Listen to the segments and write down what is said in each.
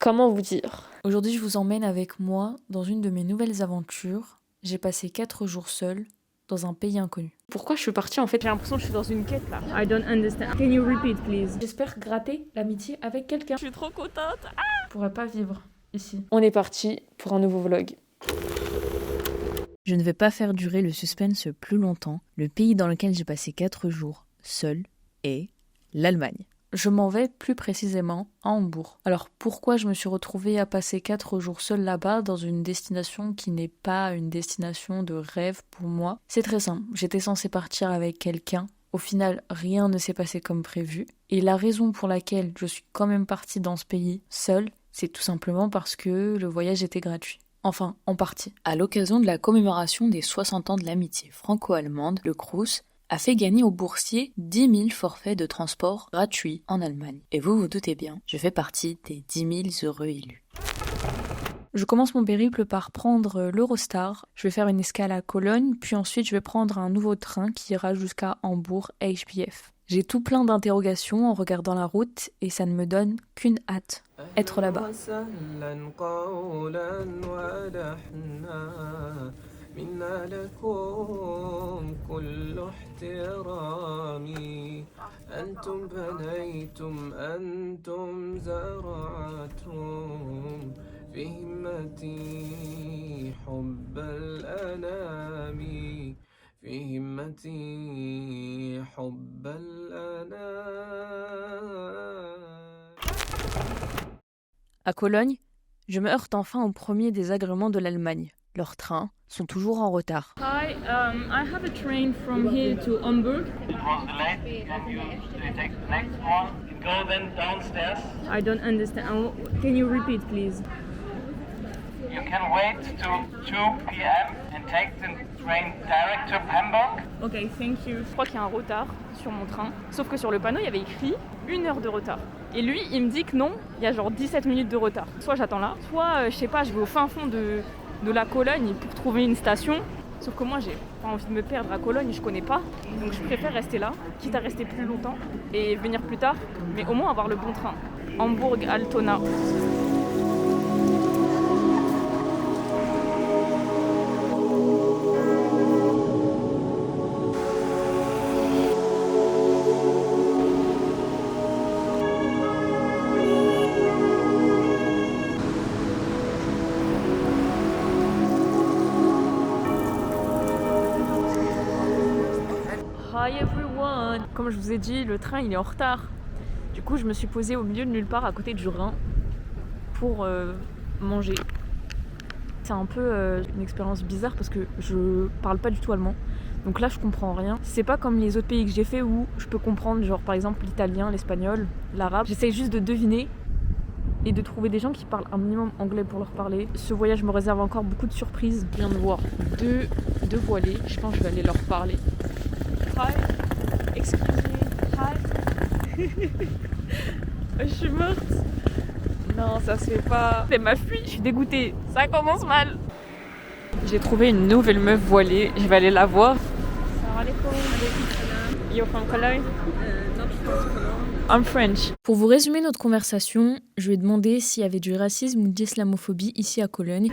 Comment vous dire? Aujourd'hui, je vous emmène avec moi dans une de mes nouvelles aventures. J'ai passé 4 jours seule dans un pays inconnu. Pourquoi je suis partie en fait? J'ai l'impression que je suis dans une quête là. I don't understand. Can you repeat please? J'espère gratter l'amitié avec quelqu'un. Je suis trop contente. Je pourrais pas vivre ici. On est parti pour un nouveau vlog. Je ne vais pas faire durer le suspense plus longtemps. Le pays dans lequel j'ai passé 4 jours seule est l'Allemagne. Je m'en vais plus précisément à Hambourg. Alors pourquoi je me suis retrouvée à passer 4 jours seule là-bas dans une destination qui n'est pas une destination de rêve pour moi? C'est très simple, j'étais censée partir avec quelqu'un. Au final, rien ne s'est passé comme prévu. Et la raison pour laquelle je suis quand même partie dans ce pays seule, c'est tout simplement parce que le voyage était gratuit. Enfin, en partie. À l'occasion de la commémoration des 60 ans de l'amitié franco-allemande, le Crous a fait gagner aux boursiers 10 000 forfaits de transport gratuits en Allemagne. Et vous vous doutez bien, je fais partie des 10 000 heureux élus. Je commence mon périple par prendre l'Eurostar. Je vais faire une escale à Cologne, puis ensuite je vais prendre un nouveau train qui ira jusqu'à Hambourg HBF. J'ai tout plein d'interrogations en regardant la route et ça ne me donne qu'une hâte, être là-bas. منا لكم كل احترامي أنتم بنيتم أنتم زرعتم في همتي حب الأنام في همتي حب الأنام. À Cologne, je me heurte enfin au premier désagrément de l'Allemagne. Leurs trains sont toujours en retard. Hi, I have a train from here to Hamburg. It was delayed. Can you take the next one? Go then downstairs. I don't understand. Can you repeat please? You can wait till 2 p.m. and take the train direct to Hamburg. Ok, thank you. Je crois qu'il y a un retard sur mon train. Sauf que sur le panneau, il y avait écrit 1 heure de retard. Et lui, il me dit que non, il y a genre 17 minutes de retard. Soit j'attends là, soit je sais pas, je vais au fin fond de la Cologne pour trouver une station. Sauf que moi, j'ai pas envie de me perdre à Cologne, je connais pas. Donc je préfère rester là, quitte à rester plus longtemps et venir plus tard, mais au moins avoir le bon train. Hambourg-Altona. Hi everyone! Comme je vous ai dit, le train il est en retard. Du coup, je me suis posée au milieu de nulle part à côté du Rhin pour manger. C'est un peu une expérience bizarre parce que je parle pas du tout allemand. Donc là, je comprends rien. C'est pas comme les autres pays que j'ai fait où je peux comprendre, genre par exemple l'italien, l'espagnol, l'arabe. J'essaye juste de deviner et de trouver des gens qui parlent un minimum anglais pour leur parler. Ce voyage me réserve encore beaucoup de surprises. Je viens de voir deux voilés. Je pense que je vais aller leur parler. Hi, excuse me, hi. Je suis morte. Non, ça se fait pas. Elle m'a fui, je suis dégoûtée. Ça commence mal. J'ai trouvé une nouvelle meuf voilée. Je vais aller la voir. Salam alaikum. You're from Cologne? Not from Cologne. I'm French. Pour vous résumer notre conversation, je lui ai demandé s'il y avait du racisme ou de l'islamophobie ici à Cologne.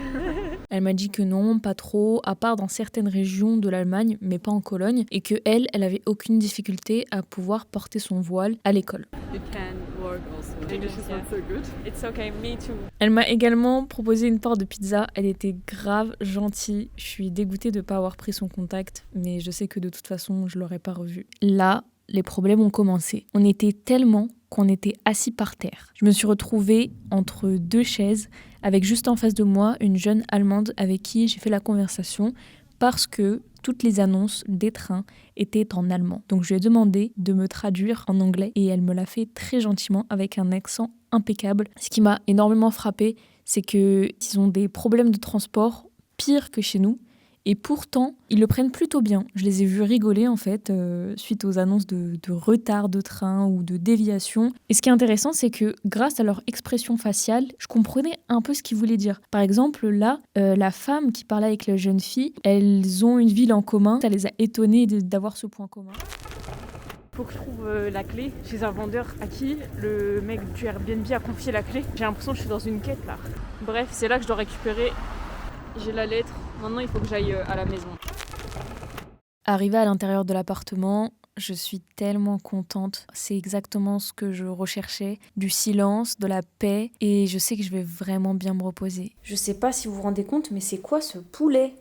Elle m'a dit que non, pas trop, à part dans certaines régions de l'Allemagne, mais pas en Cologne, et que elle avait aucune difficulté à pouvoir porter son voile à l'école. It can work also. English is not so good. It's okay, me too. Elle m'a également proposé une part de pizza, elle était grave gentille. Je suis dégoûtée de ne pas avoir pris son contact, mais je sais que de toute façon, je l'aurais pas revu. Là, les problèmes ont commencé. On était tellement qu'on était assis par terre. Je me suis retrouvée entre 2 chaises, avec juste en face de moi une jeune Allemande avec qui j'ai fait la conversation parce que toutes les annonces des trains étaient en allemand. Donc je lui ai demandé de me traduire en anglais et elle me l'a fait très gentiment avec un accent impeccable. Ce qui m'a énormément frappée, c'est qu'ils ont des problèmes de transport pires que chez nous. Et pourtant, ils le prennent plutôt bien. Je les ai vus rigoler en fait, suite aux annonces de retard de train ou de déviation. Et ce qui est intéressant, c'est que grâce à leur expression faciale, je comprenais un peu ce qu'ils voulaient dire. Par exemple, là, la femme qui parlait avec la jeune fille, elles ont une ville en commun. Ça les a étonnées d'avoir ce point commun. Faut que je trouve la clé chez un vendeur à qui le mec du Airbnb a confié la clé. J'ai l'impression que je suis dans une quête là. Bref, c'est là que je dois récupérer. J'ai la lettre. Maintenant, il faut que j'aille à la maison. Arrivée à l'intérieur de l'appartement, je suis tellement contente. C'est exactement ce que je recherchais. Du silence, de la paix. Et je sais que je vais vraiment bien me reposer. Je sais pas si vous vous rendez compte, mais c'est quoi ce poulet?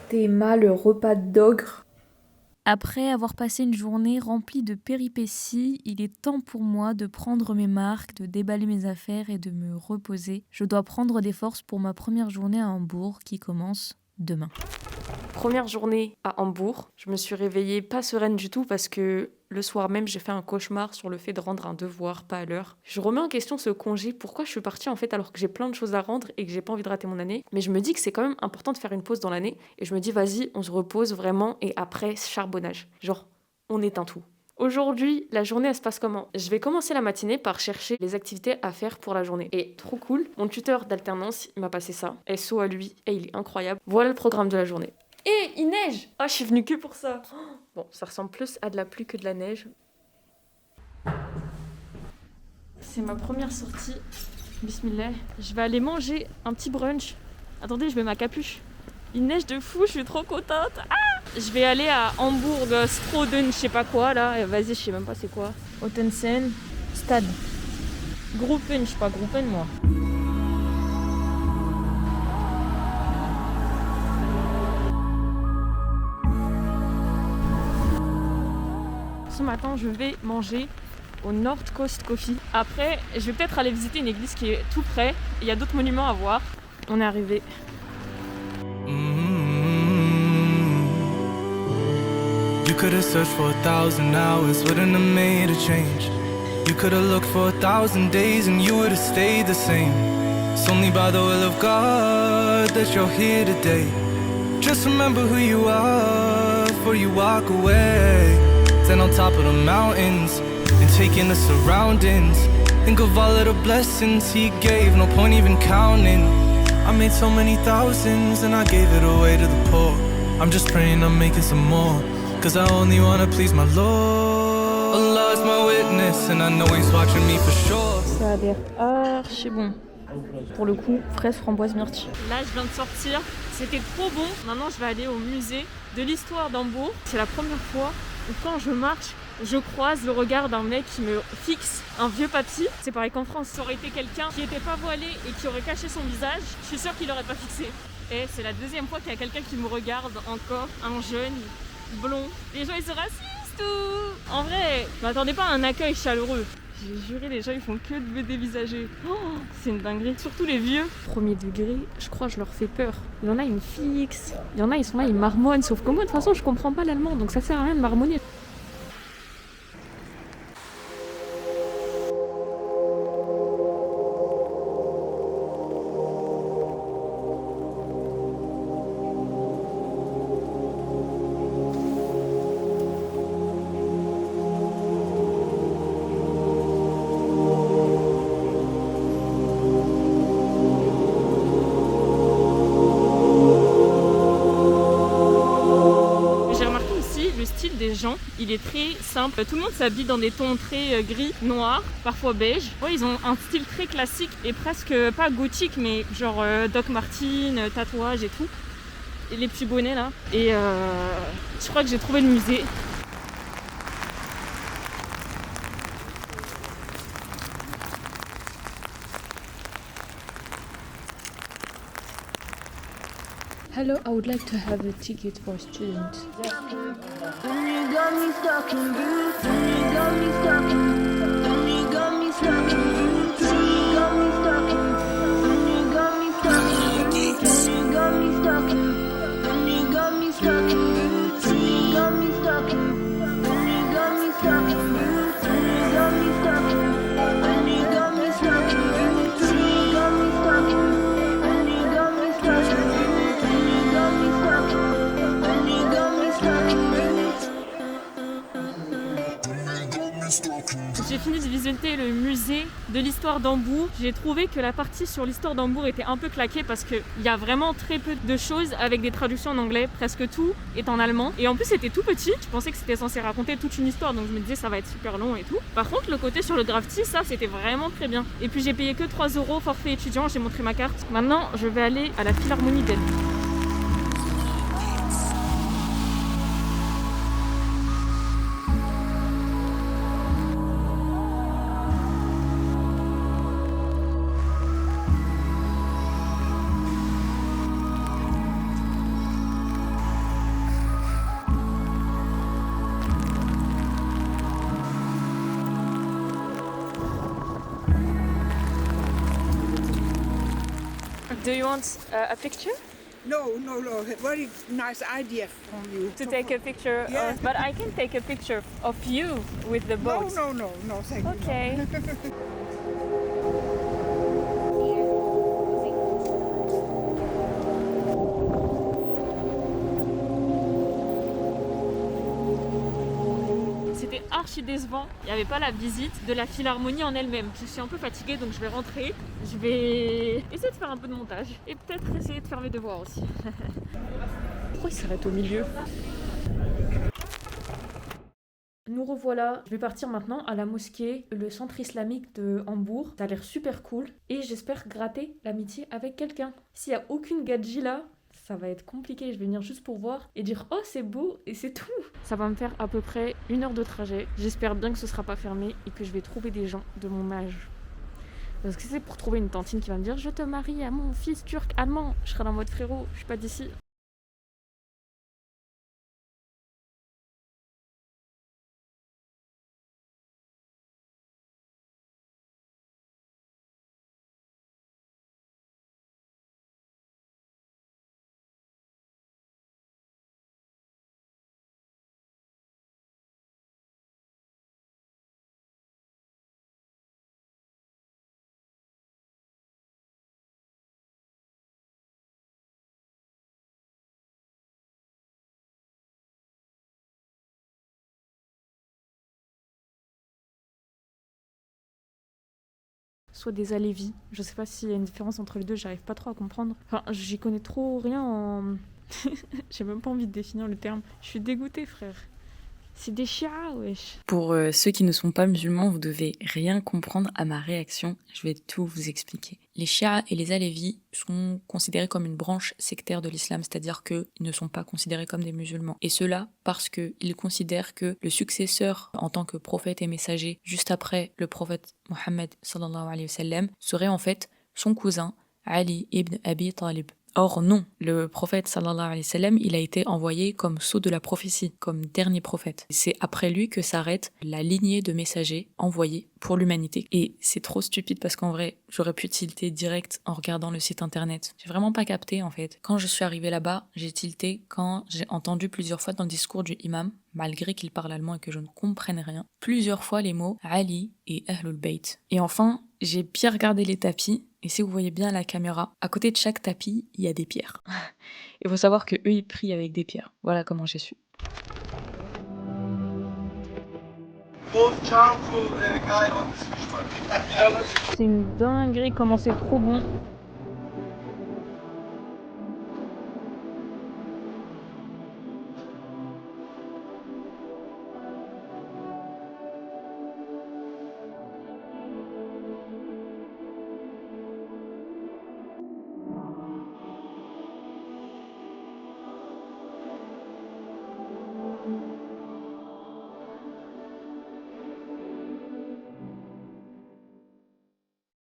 Théma, le repas d'ogre. Après avoir passé une journée remplie de péripéties, il est temps pour moi de prendre mes marques, de déballer mes affaires et de me reposer. Je dois prendre des forces pour ma première journée à Hambourg qui commence demain. Première journée à Hambourg. Je me suis réveillée pas sereine du tout parce que le soir même, j'ai fait un cauchemar sur le fait de rendre un devoir pas à l'heure. Je remets en question ce congé. Pourquoi je suis partie en fait alors que j'ai plein de choses à rendre et que j'ai pas envie de rater mon année. Mais je me dis que c'est quand même important de faire une pause dans l'année. Et je me dis, vas-y, on se repose vraiment et après, charbonnage. Genre, on éteint tout. Aujourd'hui, la journée, elle se passe comment? Je vais commencer la matinée par chercher les activités à faire pour la journée. Et trop cool, mon tuteur d'alternance, il m'a passé ça. SO à lui, et il est incroyable. Voilà le programme de la journée. Et il neige! Ah, je suis venue que pour ça. Bon, ça ressemble plus à de la pluie que de la neige. C'est ma première sortie. Bismillah. Je vais aller manger un petit brunch. Attendez, je mets ma capuche. Il neige de fou, je suis trop contente. Ah! Je vais aller à Hambourg, Stroden, je sais pas quoi là. Vas-y, je sais même pas c'est quoi. Ottensen, Stade. Gruppen, je sais pas, Gruppen moi. Ce matin, je vais manger au North Coast Coffee. Après, je vais peut-être aller visiter une église qui est tout près. Il y a d'autres monuments à voir. On est arrivé. You could have searched for 1,000 hours, wouldn't have made a change. You could have looked for 1,000 days and you would have stayed the same. It's only by the will of God that you're here today. Just remember who you are before you walk away. Stand on top of the mountains and take in the surroundings. Think of all of the blessings he gave, no point even counting. I made so many thousands and I gave it away to the poor. I'm just praying I'm making some more, cause I only wanna please my Lord. Allah is my witness and I know he's watching me for sure. Ça a l'air archi bon. Pour le coup, fraise, framboise, myrtille. Là, je viens de sortir. C'était trop bon. Maintenant, je vais aller au musée de l'histoire d'Hambourg. C'est la première fois où quand je marche, je croise le regard d'un mec qui me fixe, un vieux papy. C'est pareil qu'en France, ça aurait été quelqu'un qui n'était pas voilé et qui aurait caché son visage. Je suis sûre qu'il n'aurait pas fixé. Et c'est la deuxième fois qu'il y a quelqu'un qui me regarde encore, un jeune, blond. Les gens, ils se racistes ou... En vrai, je m'attendais pas à un accueil chaleureux. J'ai juré, les gens, ils font que de me dévisager. Oh, c'est une dinguerie. Surtout les vieux. Premier degré, je crois que je leur fais peur. Il y en a, ils me fixent. Il y en a, ils sont là, ils marmonnent. Sauf que moi, de toute façon, je comprends pas l'allemand. Donc ça sert à rien de marmonner. Des gens, il est très simple. Tout le monde s'habille dans des tons très gris, noirs, parfois beige. Ouais, ils ont un style très classique et presque pas gothique, mais genre Doc Martens, tatouage et tout. Et les petits bonnets là. Et je crois que j'ai trouvé le musée. Hello, I would like to have a ticket for students. When you got me stuck in boots, when you got me stuck in, when you got me stuck in boots, when you got me stuck in, when you got me stuck in boots, when you got me stuck in, when you got me stuck in boots, when you got me stuck in, when you got me stuck in boots, when you got me stuck in, when you got me stuck in boots, when you got me stuck in, when you got me stuck in boots, when you got me stuck in, when you got me stuck in boots. J'ai fini de visiter le musée musée de l'histoire d'Hambourg. J'ai trouvé que la partie sur l'histoire d'Hambourg était un peu claquée parce qu'il y a vraiment très peu de choses avec des traductions en anglais. Presque tout est en allemand. Et en plus, c'était tout petit. Je pensais que c'était censé raconter toute une histoire, donc je me disais ça va être super long et tout. Par contre, le côté sur le graffiti, ça, c'était vraiment très bien. Et puis, j'ai payé que 3 € forfait étudiant. J'ai montré ma carte. Maintenant, je vais aller à la Philharmonie d'Elbe. Do you want a picture? No, very nice idea from you. To take a picture? Yeah. But I can take a picture of you with the boat. No, thank you. Okay. C'était archi décevant, il n'y avait pas la visite de la Philharmonie en elle-même. Je suis un peu fatiguée donc je vais rentrer. Je vais essayer de faire un peu de montage et peut-être essayer de faire mes devoirs aussi. Pourquoi il s'arrête au milieu? Nous revoilà, je vais partir maintenant à la mosquée, le centre islamique de Hambourg. Ça a l'air super cool et j'espère gratter l'amitié avec quelqu'un. S'il n'y a aucune gadji là, ça va être compliqué, je vais venir juste pour voir et dire oh c'est beau et c'est tout. Ça va me faire à peu près 1 heure de trajet. J'espère bien que ce sera pas fermé et que je vais trouver des gens de mon âge. Parce que c'est pour trouver une tantine qui va me dire je te marie à mon fils turc allemand. Je serai en mode frérot, je suis pas d'ici. Soit des alévis. Je sais pas s'il y a une différence entre les deux, j'arrive pas trop à comprendre. Enfin, j'y connais trop rien en... J'ai même pas envie de définir le terme. Je suis dégoûtée, frère. C'est des chiites, wesh. Pour ceux qui ne sont pas musulmans, vous devez rien comprendre à ma réaction. Je vais tout vous expliquer. Les chiites et les alévis sont considérés comme une branche sectaire de l'islam, c'est-à-dire qu'ils ne sont pas considérés comme des musulmans. Et cela parce qu'ils considèrent que le successeur en tant que prophète et messager, juste après le prophète Mohammed sallallahu alayhi wa sallam, serait en fait son cousin Ali ibn Abi Talib. Or non, le prophète sallallahu alayhi wa sallam, il a été envoyé comme sceau de la prophétie, comme dernier prophète. C'est après lui que s'arrête la lignée de messagers envoyés pour l'humanité. Et c'est trop stupide parce qu'en vrai, j'aurais pu tilter direct en regardant le site internet. J'ai vraiment pas capté en fait. Quand je suis arrivée là-bas, j'ai tilté quand j'ai entendu plusieurs fois dans le discours du imam, malgré qu'il parle allemand et que je ne comprenne rien, plusieurs fois les mots Ali et Ahlul Bayt. Et enfin, j'ai bien regardé les tapis. Et si vous voyez bien la caméra, à côté de chaque tapis, il y a des pierres. Il faut savoir que eux, ils prient avec des pierres. Voilà comment j'ai su. C'est une dinguerie comment c'est trop bon.